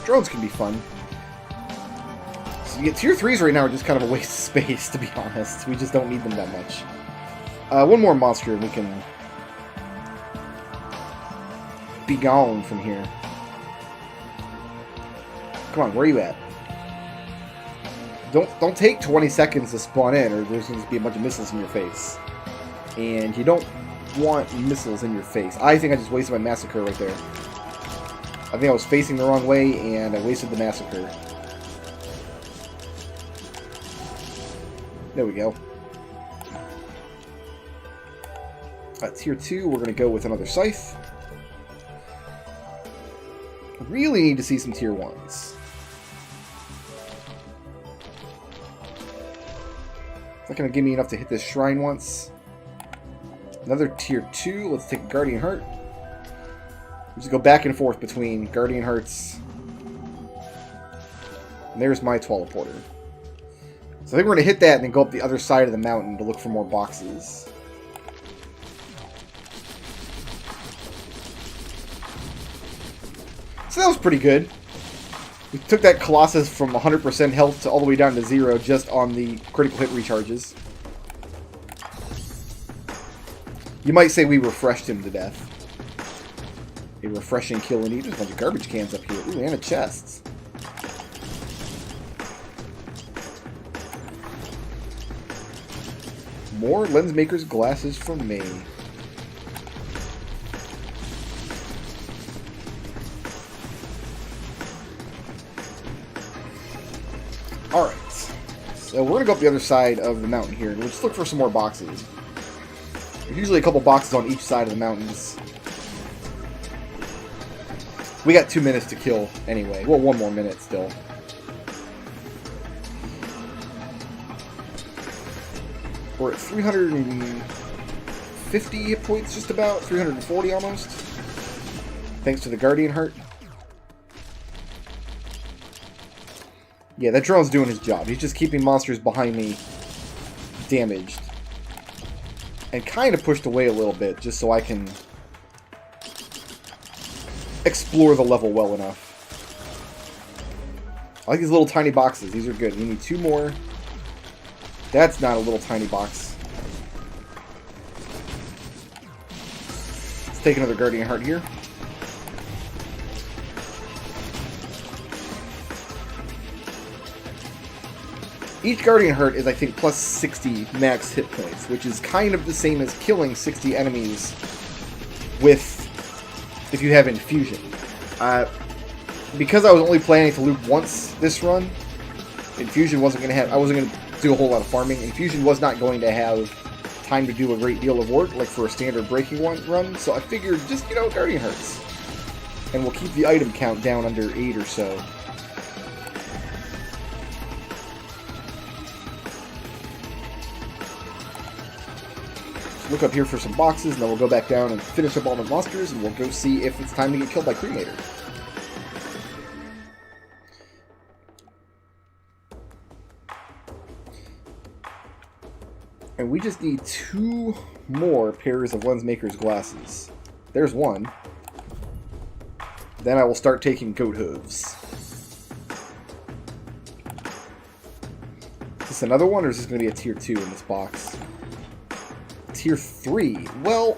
Drones can be fun. So you get tier 3s right now are just kind of a waste of space, to be honest. We just don't need them that much. One more monster and we can be gone from here. Come on, where are you at? Don't take 20 seconds to spawn in, or there's going to be a bunch of missiles in your face. And you don't want missiles in your face. I think I just wasted my Massacre right there. I think I was facing the wrong way, and I wasted the Massacre. There we go. Tier 2, we're going to go with another Scythe. Really need to see some tier 1s. Not going to give me enough to hit this shrine once. Another tier 2. Let's take a Guardian Heart. Just go back and forth between Guardian Hearts. And there's my teleporter. So I think we're going to hit that and then go up the other side of the mountain to look for more boxes. So that was pretty good. We took that Colossus from 100% health to all the way down to 0 just on the critical hit recharges. You might say we refreshed him to death. A refreshing kill indeed. There's a bunch of garbage cans up here. Ooh, and a chest. More Lensmaker's glasses from me. Alright. So we're going to go up the other side of the mountain here. We'll just look for some more boxes. There's usually a couple boxes on each side of the mountains. We got 2 minutes to kill anyway. Well, 1 more minute still. We're at 350 hit points, just about. 340 almost. Thanks to the Guardian Heart. Yeah, that drone's doing his job. He's just keeping monsters behind me damaged. And kind of pushed away a little bit, just so I can explore the level well enough. I like these little tiny boxes. These are good. We need 2 more. That's not a little tiny box. Let's take another Guardian Heart here. Each Guardian Heart is, I think, plus 60 max hit points, which is kind of the same as killing 60 enemies with, if you have Infusion. Because I was only planning to loop once this run, Infusion wasn't going to have, I wasn't going to do a whole lot of farming. Infusion was not going to have time to do a great deal of work, like for a standard breaking run, so I figured just, you know, Guardian Hearts. And we'll keep the item count down under 8 or so. Look up here for some boxes, and then we'll go back down and finish up all the monsters, and we'll go see if it's time to get killed by Cremator. And we just need 2 more pairs of Lensmaker's glasses. There's 1. Then I will start taking goat hooves. Is this another one, or is this going to be a tier 2 in this box? Tier 3. Well,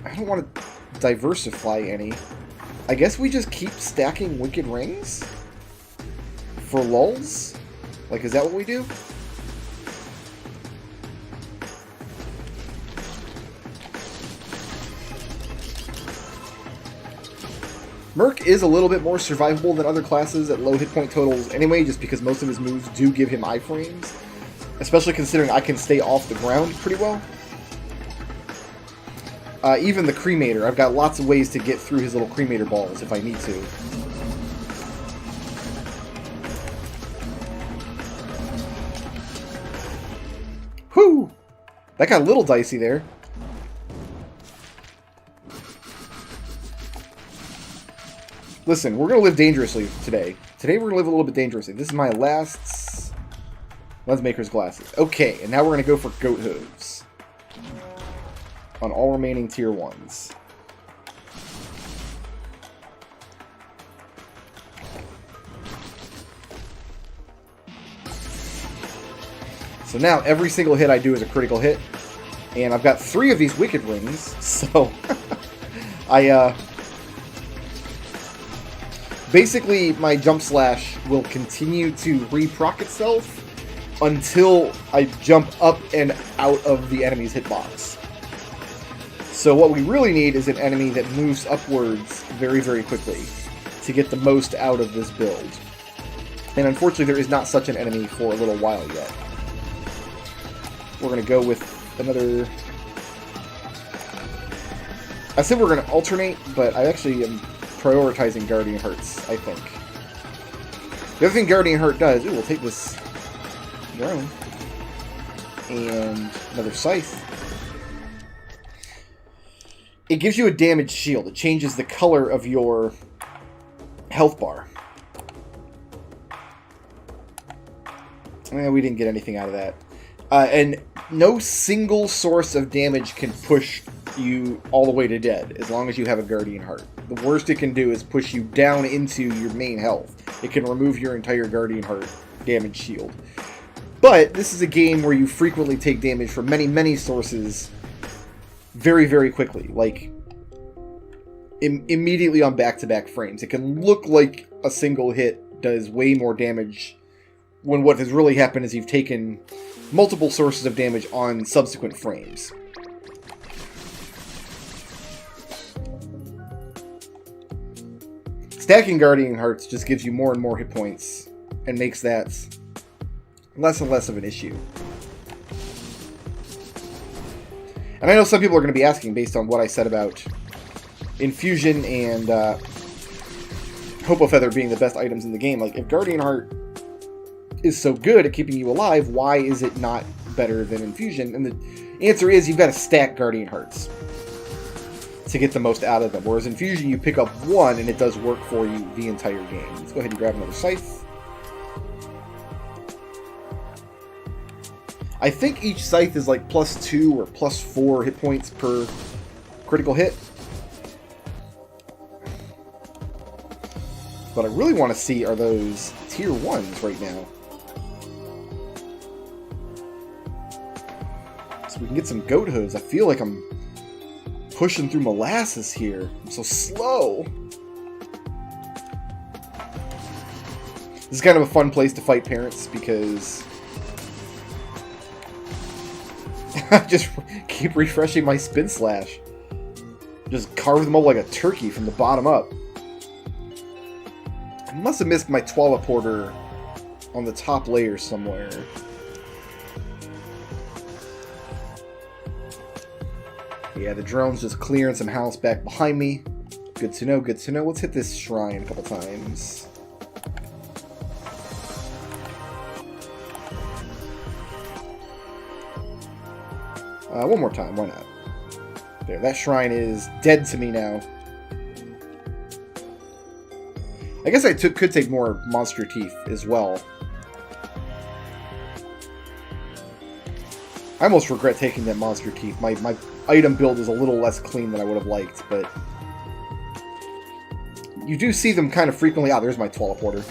I don't want to diversify any. I guess we just keep stacking Wicked Rings? For lulz? Like, is that what we do? Merc is a little bit more survivable than other classes at low hit point totals anyway, just because most of his moves do give him iframes. Especially considering I can stay off the ground pretty well. Even the Cremator, I've got lots of ways to get through his little Cremator balls if I need to. Whew! That got a little dicey there. Listen, we're going to live dangerously today. Today we're going to live a little bit dangerously. This is my last Lensmaker's glasses. Okay, and now we're going to go for goat hooves. On all remaining tier 1s. So now every single hit I do is a critical hit. And I've got 3 of these Wicked Rings, so basically my Jump Slash will continue to reproc itself until I jump up and out of the enemy's hitbox. So what we really need is an enemy that moves upwards very, very quickly to get the most out of this build. And unfortunately there is not such an enemy for a little while yet. We're going to go with another... I said we're going to alternate, but I actually am prioritizing Guardian Hearts, I think. The other thing Guardian Heart does... Ooh, we'll take this drone. And another Scythe. It gives you a damage shield. It changes the color of your health bar. We didn't get anything out of that. And no single source of damage can push you all the way to dead, as long as you have a Guardian Heart. The worst it can do is push you down into your main health. It can remove your entire Guardian Heart damage shield. But this is a game where you frequently take damage from many, many sources very, very quickly. Like, immediately on back-to-back frames. It can look like a single hit does way more damage when what has really happened is you've taken multiple sources of damage on subsequent frames. Stacking Guardian Hearts just gives you more and more hit points and makes that less and less of an issue. And I know some people are going to be asking, based on what I said about Infusion and Hopo Feather being the best items in the game, like, if Guardian Heart is so good at keeping you alive, why is it not better than Infusion? And the answer is you've got to stack Guardian Hearts to get the most out of them. Whereas Infusion, you pick up one and it does work for you the entire game. Let's go ahead and grab another Scythe. I think each Scythe is like +2 or +4 hit points per critical hit. What I really want to see are those tier 1s right now. So we can get some goat hooves. I feel like I'm pushing through molasses here. I'm so slow. This is kind of a fun place to fight parents because I just keep refreshing my Spin Slash. Just carve them up like a turkey from the bottom up. I must have missed my Twalaporter on the top layer somewhere. Yeah, the drone's just clearing some house back behind me. Good to know, good to know. Let's hit this shrine a couple times. One more time, why not? There, that shrine is dead to me now. I guess I could take more monster teeth as well. I almost regret taking that monster teeth. My item build is a little less clean than I would have liked, but you do see them kind of frequently. Ah, there's my Twalaporter.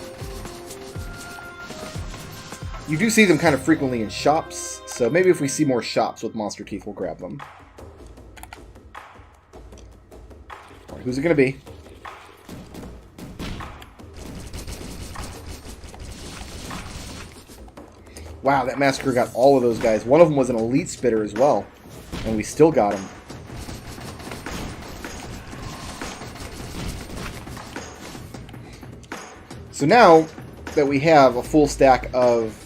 You do see them kind of frequently in shops, so maybe if we see more shops with monster teeth, we'll grab them. Alright, who's it gonna be? Wow, that Massacre got all of those guys. One of them was an elite spitter as well, and we still got him. So now that we have a full stack of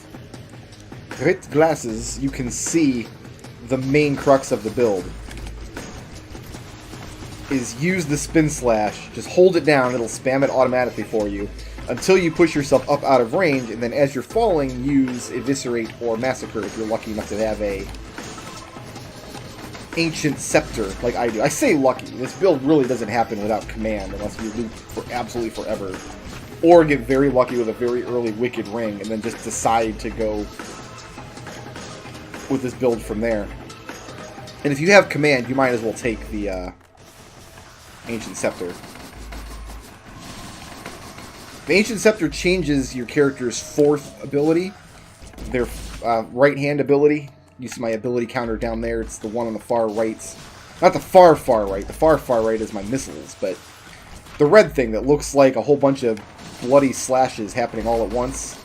Grit glasses, you can see the main crux of the build. Is use the Spin Slash, just hold it down, it'll spam it automatically for you, until you push yourself up out of range, and then as you're falling, use Eviscerate or Massacre if you're lucky enough to have a Ancient Scepter like I do. I say lucky. This build really doesn't happen without command unless you loop for absolutely forever. Or get very lucky with a very early Wicked Ring and then just decide to go with this build from there. And if you have command, you might as well take the Ancient Scepter. The Ancient Scepter changes your character's 4th ability. Their right hand ability. You see my ability counter down there. It's the one on the far right. Not the far right. The far right is my missiles, but the red thing that looks like a whole bunch of bloody slashes happening all at once.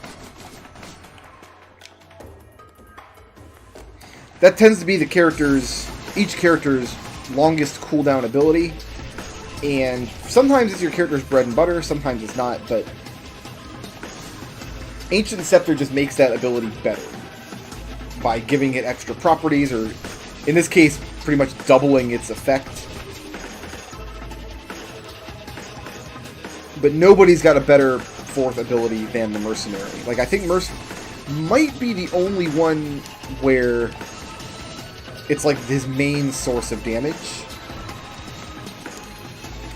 That tends to be the each character's longest cooldown ability. And sometimes it's your character's bread and butter, sometimes it's not, but Ancient Scepter just makes that ability better by giving it extra properties, or in this case, pretty much doubling its effect. But nobody's got a better fourth ability than the Mercenary. Like, I think might be the only one where it's like his main source of damage.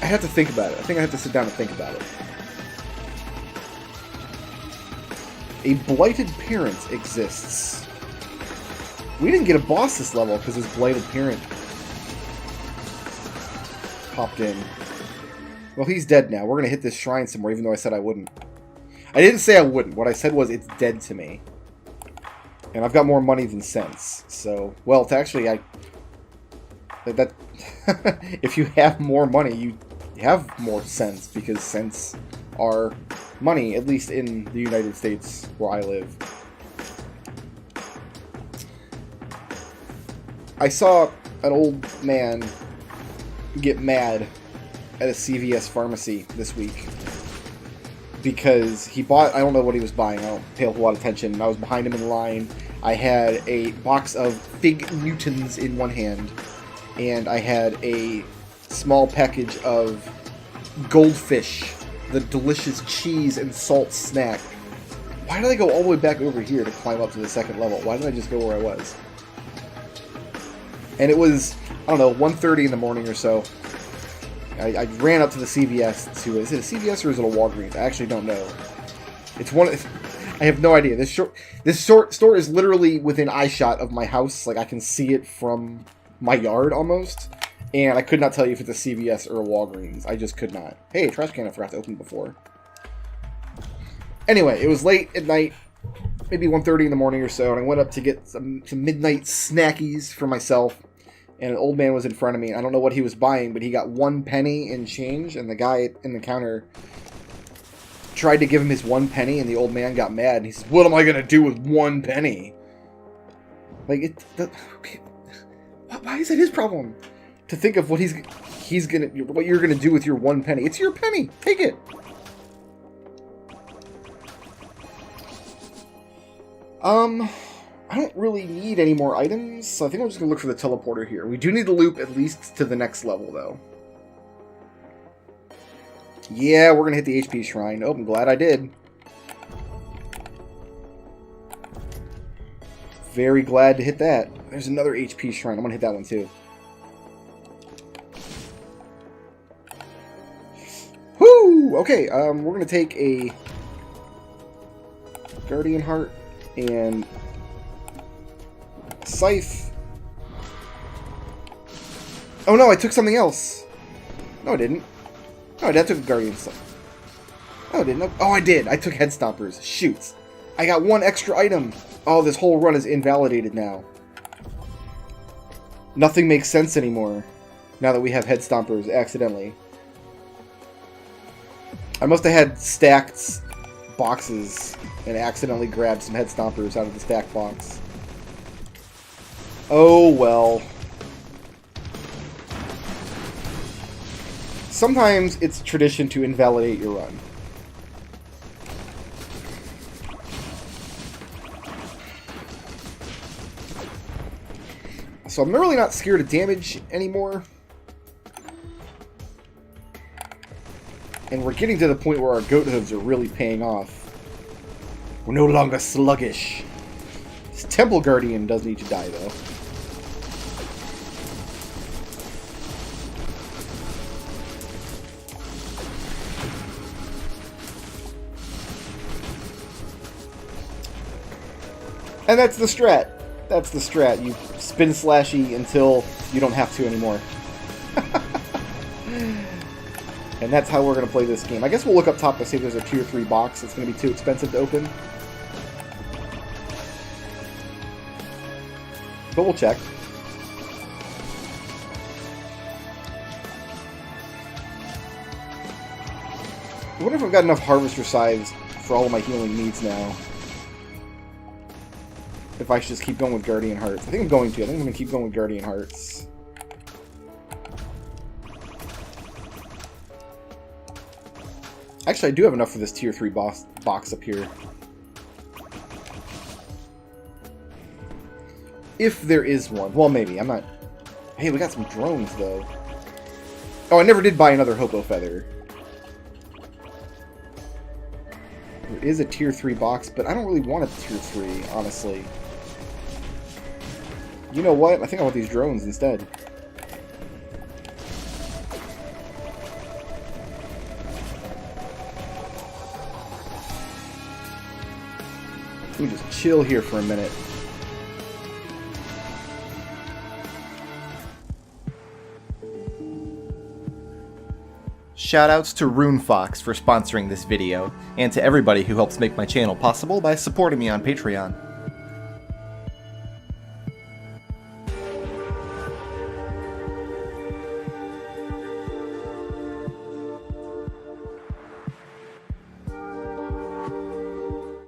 I have to think about it. I think I have to sit down and think about it. A Blighted Parent exists. We didn't get a boss this level because his Blighted Parent popped in. Well, he's dead now. We're going to hit this shrine somewhere, even though I said I wouldn't. I didn't say I wouldn't. What I said was it's dead to me. And I've got more money than sense. So, well, actually, if you have more money, you have more sense, because cents are money, at least in the United States where I live. I saw an old man get mad at a CVS pharmacy this week because he bought, I don't know what he was buying, I don't pay a whole lot of attention. I was behind him in line. I had a box of Fig Newtons in one hand, and I had a small package of Goldfish, the delicious cheese and salt snack. Why did I go all the way back over here to climb up to the second level? Why didn't I just go where I was? And it was, I don't know, 1:30 in the morning or so. I ran up to the CVS to, is it a CVS or is it a Walgreens? I actually don't know. It's one, I have no idea. This store is literally within eyeshot of my house. Like, I can see it from my yard almost. And I could not tell you if it's a CVS or a Walgreens. I just could not. Hey, trash can I forgot to open before. Anyway, it was late at night, maybe 1:30 in the morning or so, and I went up to get some midnight snackies for myself. And an old man was in front of me. I don't know what he was buying, but he got 1 penny in change, and the guy in the counter tried to give him his 1 penny, and the old man got mad, and he said, "What am I going to do with 1 penny?" Like, why is that his problem? To think of what what you're gonna do with your 1 penny. It's your penny. Take it. I don't really need any more items, so I think I'm just gonna look for the teleporter here. We do need to loop at least to the next level, though. Yeah, we're gonna hit the HP shrine. Oh, I'm glad I did. Very glad to hit that. There's another HP shrine. I'm gonna hit that one too. Whoo! Okay, we're gonna take a Guardian Heart and Scythe. Oh no, I took something else. No, I didn't. No, I took a Guardian Scythe. No, I didn't. Oh, I did. I took Headstompers. Shoot. I got 1 extra item. Oh, this whole run is invalidated now. Nothing makes sense anymore now that we have Headstompers accidentally. I must have had stacked boxes and accidentally grabbed some Headstompers out of the stacked box. Oh, well. Sometimes it's tradition to invalidate your run. So I'm really not scared of damage anymore. And we're getting to the point where our goat hooves are really paying off. We're no longer sluggish. This Temple Guardian does need to die, though. And that's the strat. That's the strat. You spin slashy until you don't have to anymore. And that's how we're going to play this game. I guess we'll look up top to see if there's a tier 3 box. It's going to be too expensive to open. but we'll check. I wonder if I've got enough Harvester Scythes for all of my healing needs now. If I should just keep going with Guardian Hearts. I think I'm going to. I think I'm going to keep going with Guardian Hearts. Actually, I do have enough for this tier 3 box up here. If there is one. Well, maybe. I'm not... Hey, we got some drones, though. Oh, I never did buy another Hobo Feather. There is a tier 3 box, but I don't really want a tier 3, honestly. You know what? I think I want these drones instead. Let me just chill here for a minute. Shoutouts to RuneFox for sponsoring this video, and to everybody who helps make my channel possible by supporting me on Patreon.